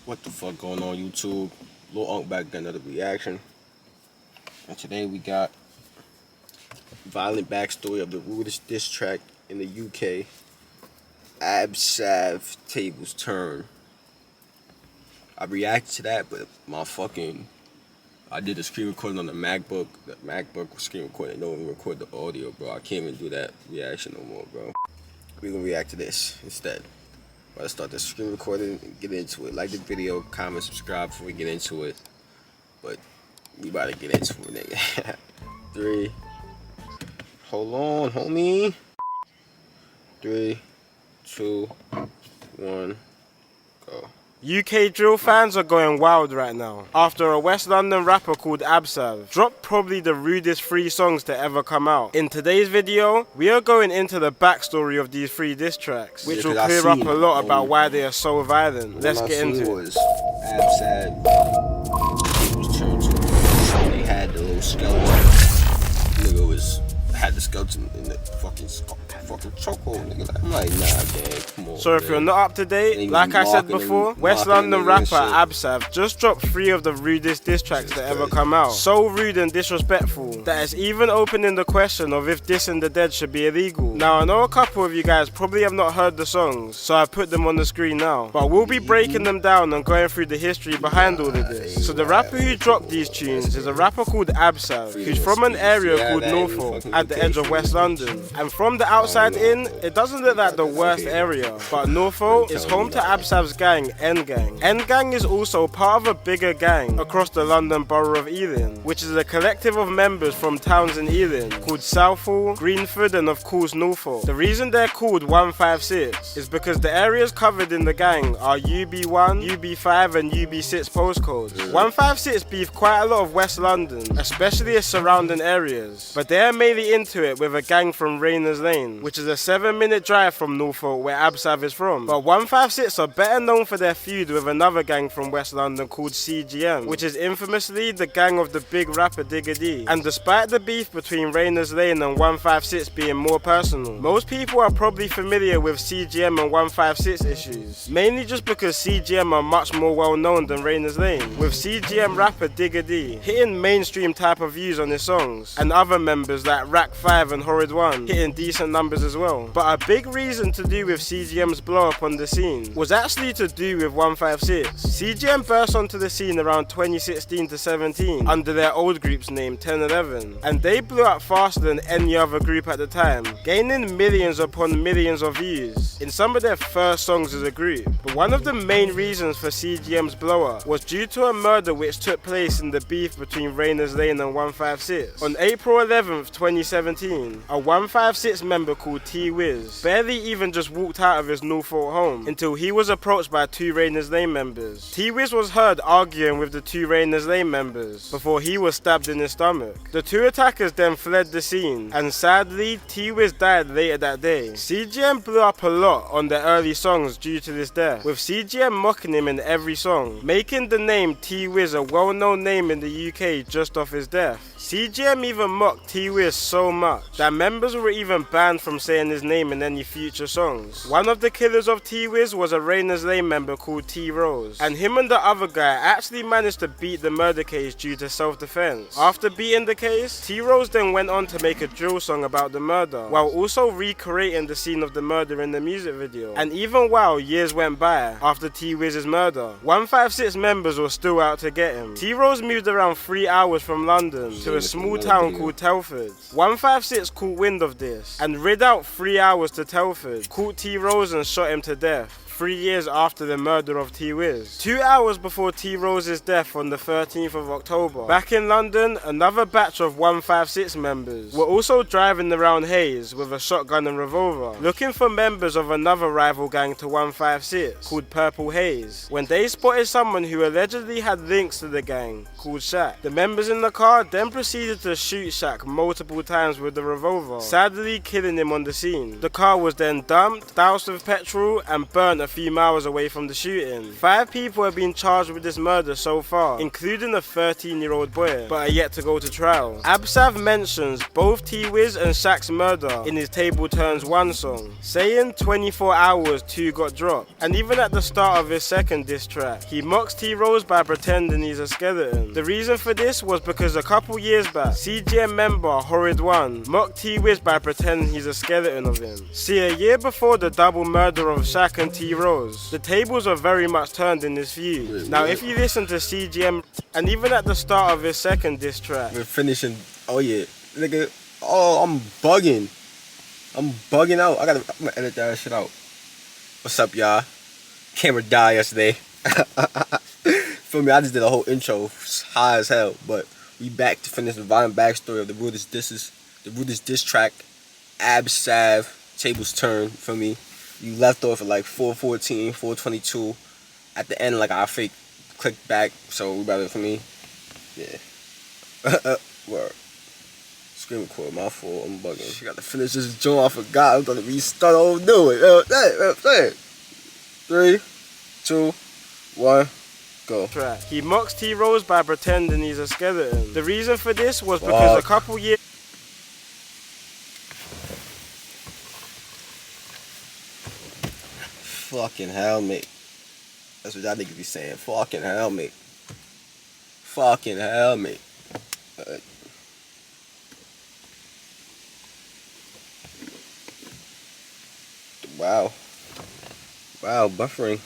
What the fuck going on YouTube? Lil Unk back got another reaction. And today we got violent backstory of the Rudest diss track in the UK. Abzsav tables turn. I reacted to that, but I did the screen recording on the MacBook. The MacBook screen recording, don't even record the audio, bro. I can't even do that reaction no more, bro. We gonna react to this instead. Let's start the screen recording and get into it. Like the video, comment, subscribe before we get into it. But we about to get into it, nigga. 3. Hold on, homie. 3, 2, 1, go. UK drill fans are going wild right now after a West London rapper called Abzsav dropped probably the rudest 3 songs to ever come out. In today's video, we are going into the backstory of these 3 diss tracks, which will clear up a lot about why they are so violent. Let's get into it. Abzsav, it was turned to. They had the little skeleton. Nigga had the skeleton in the fucking chokehold, nigga. I'm like, nah, man, come on. So if you're not up to date, like I said before, West London rapper Abzsav just dropped 3 of the rudest diss tracks that ever come out. So rude and disrespectful that it's even opening the question of if dissing the dead should be illegal. Now I know a couple of you guys probably have not heard the songs, so I've put them on the screen now. But we'll be breaking them down and going through the history behind all of this. So the rapper who dropped these tunes is a rapper called Abzsav, who's from an area called Norfolk at the edge of West London. And from the outside in, it doesn't look like the worst area, but Norfolk is home to Abzav's gang, N Gang. N Gang is also part of a bigger gang across the London borough of Ealing, which is a collective of members from towns in Ealing called Southall, Greenford and of course Norfolk. The reason they're called 156 is because the areas covered in the gang are UB1, UB5 and UB6 postcodes. 156 beef quite a lot of West London, especially its surrounding areas, but they're mainly into it with a gang from Rayners Lane, which is a 7-minute drive from Norfolk where Abzsav is from. But 156 are better known for their feud with another gang from West London called CGM, which is infamously the gang of the big rapper Digga D. And despite the beef between Rayners Lane and 156 being more personal, most people are probably familiar with CGM and 156 issues, mainly just because CGM are much more well known than Rayners Lane, with CGM rapper Digga D hitting mainstream type of views on his songs, and other members like Rack 5 and Horrid 1 hitting decent numbers as well. But a big reason to do with CGM's blow up on the scene was actually to do with 156. CGM burst onto the scene around 2016 to 17 under their old group's name 1011, and they blew up faster than any other group at the time, gaining millions upon millions of views in some of their first songs as a group. But one of the main reasons for CGM's blow up was due to a murder which took place in the beef between Rayners Lane and 156. On April 11th, 2017, a 156 member called T-Wiz barely even just walked out of his Norfolk home until he was approached by 2 Rayners Lane members. T-Wiz was heard arguing with the 2 Rayners Lane members before he was stabbed in his stomach. The 2 attackers then fled the scene, and sadly T-Wiz died later that day. CGM blew up a lot on their early songs due to this death, with CGM mocking him in every song, making the name T-Wiz a well-known name in the UK just off his death. CGM even mocked T-Wiz so much that members were even banned from saying his name in any future songs. One of the killers of T-Wiz was a Rayners Lane member called T-Rose, and him and the other guy actually managed to beat the murder case due to self-defense. After beating the case, T-Rose then went on to make a drill song about the murder, while also recreating the scene of the murder in the music video. And even while years went by after T-Wiz's murder, 156 members were still out to get him. T-Rose moved around 3 hours from London to a small town called Telford. 156 caught wind of this and rid out 3 hours to Telford, caught T-Rose and shot him to death 3 years after the murder of T-Wiz. 2 hours before T-Rose's death on the 13th of October, back in London, another batch of 156 members were also driving around Hayes with a shotgun and revolver, looking for members of another rival gang to 156 called Purple Haze, when they spotted someone who allegedly had links to the gang called Shaq. The members in the car then proceeded to shoot Shaq multiple times with the revolver, sadly killing him on the scene. The car was then dumped, doused with petrol and burnt a few miles away from the shooting. 5 people have been charged with this murder so far, including a 13-year-old boy, but are yet to go to trial. Abzsav mentions both T-Wiz and Shaq's murder in his Table Turns 1 song, saying 24 hours 2 got dropped. And even at the start of his second diss track, he mocks T-Rose by pretending he's a skeleton. The reason for this was because a couple years back, CGM member Rudest mocked T-Wiz by pretending he's a skeleton of him. See, a year before the double murder of Shaq and T-Rose, the tables are very much turned in this feud. Now if you listen to CGM, and even at the start of his second diss track, we're finishing. Oh yeah, nigga. Oh, I'm bugging out. I'm gonna edit that shit out. What's up, y'all? Camera died yesterday. Feel me? I just did a whole intro, high as hell. But we back to finish the violent backstory of the Rudest diss track. Abzsav, tables turn. For me, you left off at like 4:14, 4:22. At the end, like I fake clicked back. So we better for me. Yeah. Word. Screen record, my fault. I'm bugging. You got to finish this joint. I forgot. I'm gonna restart all do it. 3, 2, 1. Go. He mocks T-Rose by pretending he's a skeleton. The reason for this was because a couple years... Fucking hell, mate. That's what y'all niggas be saying. Fucking hell, mate. Fucking hell, mate. Wow, buffering.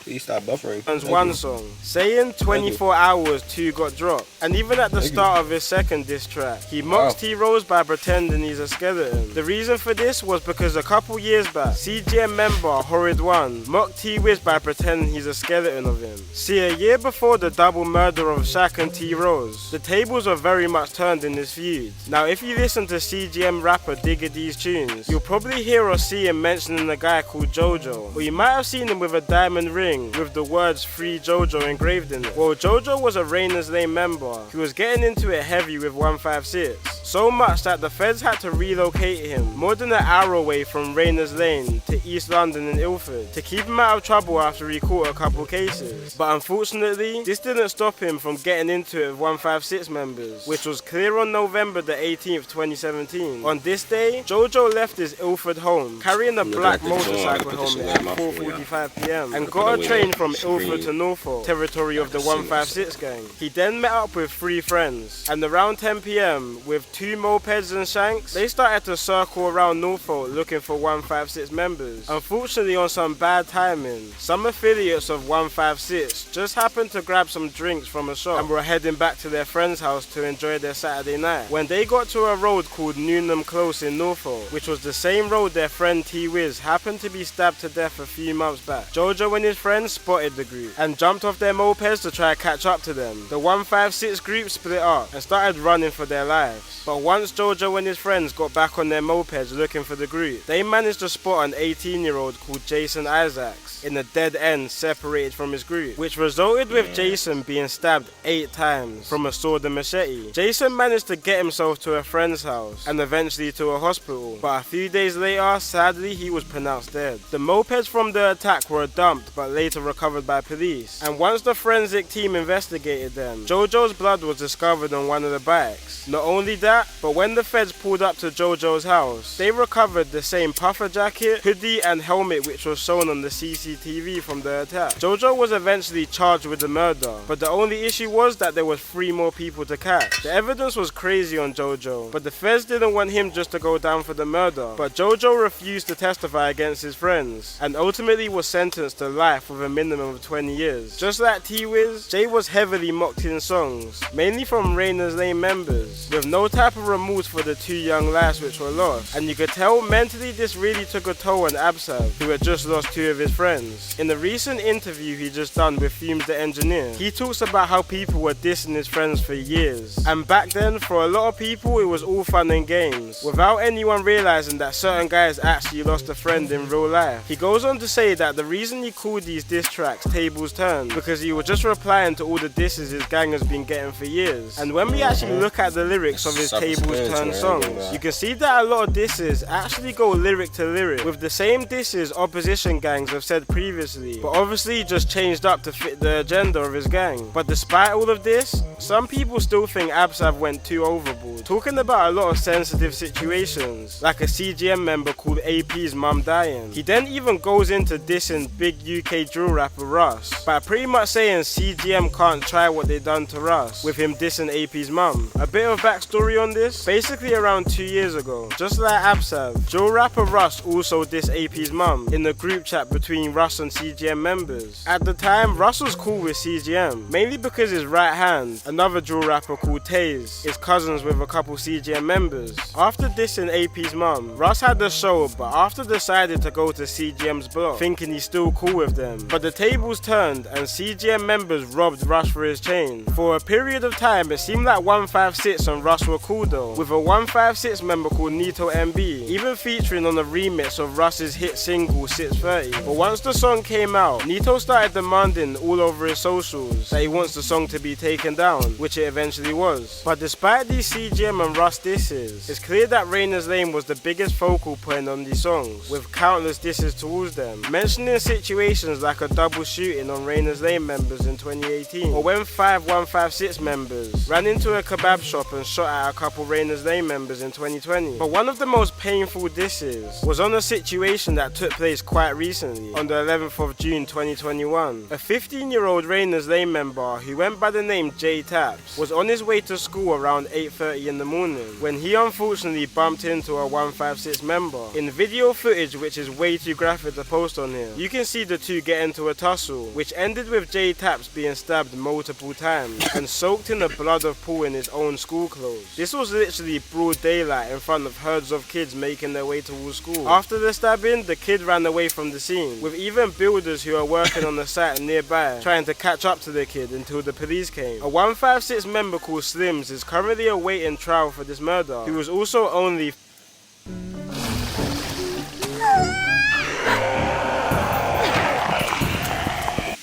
Please stop buffering. One song, saying 24 hours 2 got dropped. And even at the start of his second diss track, he mocks T-Rose by pretending he's a skeleton. The reason for this was because a couple years back, CGM member Rudest mocked T-Wiz by pretending he's a skeleton of him. See, a year before the double murder of Shaq and T-Rose, the tables are very much turned in this feud. Now if you listen to CGM rapper Digga D's tunes, you'll probably hear or see him mentioning a guy called JoJo, or you might have seen him with a diamond ring with the words Free JoJo engraved in it. Well, JoJo was a Rainers Lane member. He was getting into it heavy with 156. So much that the feds had to relocate him more than an hour away from Rainers Lane to East London and Ilford to keep him out of trouble after he caught a couple cases. But unfortunately, this didn't stop him from getting into it with 156 members, which was clear on November the 18th, 2017. On this day, JoJo left his Ilford home carrying a black motorcycle helmet at 4:45 p.m. and got a train from Ilford to Norfolk, territory of the 156 gang. He then met up with 3 friends, and around 10 p.m, with 2 mopeds and shanks, they started to circle around Norfolk looking for 156 members. Unfortunately, on some bad timing, some affiliates of 156 just happened to grab some drinks from a shop and were heading back to their friend's house to enjoy their Saturday night. When they got to a road called Newnham Close in Norfolk, which was the same road their friend T-Wiz happened to be stabbed to death a few months back, JoJo and his friends spotted the group and jumped off their mopeds to try to catch up to them. The 156 group split up and started running for their lives. But once JoJo and his friends got back on their mopeds looking for the group, they managed to spot an 18-year-old called Jason Isaacs in a dead end separated from his group, which resulted with Jason being stabbed 8 times from a sword and machete. Jason managed to get himself to a friend's house and eventually to a hospital, but a few days later, sadly, he was pronounced dead. The mopeds from the attack were dumped but later recovered by police, and once the forensic team investigated them, JoJo's blood was discovered on one of the bikes. Not only that, but when the feds pulled up to JoJo's house, they recovered the same puffer jacket, hoodie and helmet which was shown on the CCTV from the attack. JoJo was eventually charged with the murder, but the only issue was that there was 3 more people to catch. The evidence was crazy on JoJo, but the feds didn't want him just to go down for the murder, but JoJo refused to testify against his friends, and ultimately was sentenced to life with a minimum of 20 years. Just like T-Wiz, Jay was heavily mocked in songs, mainly from Rainers Lane members, with no type of remorse for the 2 young lives which were lost, and you could tell mentally this really took a toll on Abzsav, who had just lost 2 of his friends. In the recent interview he just done with Fumes the Engineer, he talks about how people were dissing his friends for years, and back then for a lot of people it was all fun and games, without anyone realizing that certain guys actually lost a friend in real life. He goes on to say that the reason he called these diss tracks Tables Turned because he was just replying to all the disses his gang has been getting for years, and when we actually look at the lyrics of his tables turn songs. You can see that a lot of disses actually go lyric to lyric with the same disses opposition gangs have said previously, but obviously just changed up to fit the agenda of his gang. But despite all of this, some people still think Abzsav went too overboard, talking about a lot of sensitive situations, like a CGM member called AP's mum dying. He then even goes into dissing big UK drill rapper Russ, by pretty much saying CGM can't try what they done to Russ, with him dissing AP's mum. A bit of backstory on this, basically around 2 years ago, just like Abzsav, drill rapper Russ also dissed AP's mum in the group chat between Russ and CGM members. At the time, Russ was cool with CGM, mainly because his right hand, another drill rapper called Taze, is cousins with a couple CGM members. After dissing AP's mum, Russ had the show, but after decided to go to CGM's block, thinking he's still cool with them. But the tables turned and CGM members robbed Russ for his chain. For a period of time, it seemed like 156 and Russ were cool though, with a 156 member called Nito MB, even featuring on a remix of Russ's hit single 630. But once the song came out, Nito started demanding all over his socials that he wants the song to be taken down, which it eventually was. But despite these CGM and Russ disses, it's clear that Rainer's Lane was the biggest focal point on these songs, with countless disses towards them, mentioning situations like a double shooting on Rainer's Lane members in 2018, or when 5156 members ran into a kebab shop and shot at a couple Rainer's Lane members in 2020. But one of the most painful disses was on a situation that took place quite recently, on the 11th of June 2021. A 15-year-old Rainer's Lane member who went by the name J Taps was on his way to school around 8:30 in the morning when he unfortunately bumped into a 156 member. In video footage, which is way too graphic to post on here, you can see the two get into a tussle, which ended with J Taps being stabbed multiple times and soaked in the blood of Paul in his own school clothes. This was literally broad daylight in front of herds of kids making their way towards school. After the stabbing, the kid ran away from the scene, with even builders who are working on the site nearby trying to catch up to the kid until the police came. A 156 member called Slims is currently awaiting trial for this murder, who was also only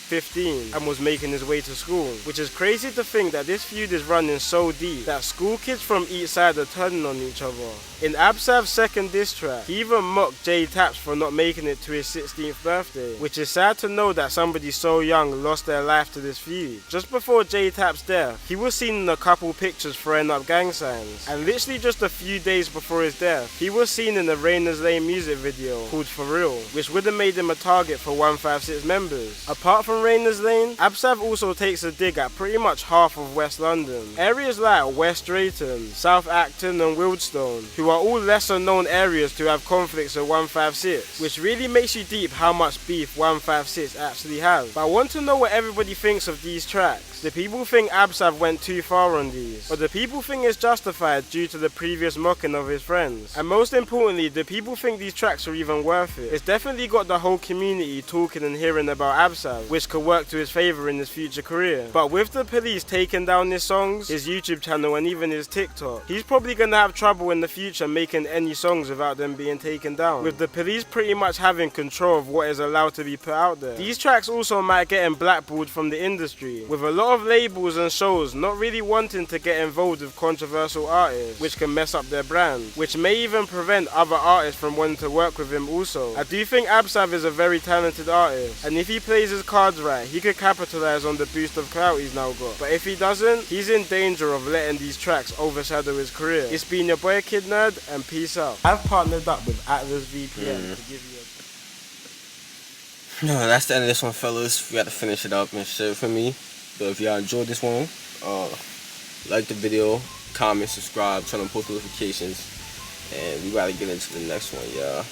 15 and was making his way to school, which is crazy to think that this feud is running so deep that school kids from each side are turning on each other. In Abzav's second diss track, he even mocked J Taps for not making it to his 16th birthday, which is sad to know that somebody so young lost their life to this feud. Just before J Taps' death, he was seen in a couple pictures throwing up gang signs, and literally just a few days before his death, he was seen in the Rainer's Lane music video called For Real, which would have made him a target for 156 members. Apart from Rainer's Lane, Abzsav also takes a dig at pretty much half of West London. Areas like West Drayton, South Acton and Wildstone, who are all lesser known areas to have conflicts with 156, which really makes you deep how much beef 156 actually has. But I want to know what everybody thinks of these tracks. Do people think Abzsav went too far on these? Or do people think it's justified due to the previous mocking of his friends? And most importantly, do people think these tracks are even worth it? It's definitely got the whole community talking and hearing about Abzsav, which could work to his favour in his future career. But with the police taking down his songs, his YouTube channel and even his TikTok, he's probably gonna have trouble in the future making any songs without them being taken down, with the police pretty much having control of what is allowed to be put out there. These tracks also might get him blackballed from the industry, with a lot of labels and shows not really wanting to get involved with controversial artists, which can mess up their brand, which may even prevent other artists from wanting to work with him also. I do think Abzsav is a very talented artist, and if he plays his cards right, he could capitalize on the boost of clout he's now got. But if he doesn't, he's in danger of letting these tracks overshadow his career. It's been your boy Kid Nerd, and peace out. I've partnered up with Atlas VPN to give you a... No, that's the end of this one, fellas. We got to finish it up and shit for me. But if y'all enjoyed this one, like the video, comment, subscribe, turn on post notifications, and we gotta get into the next one, y'all.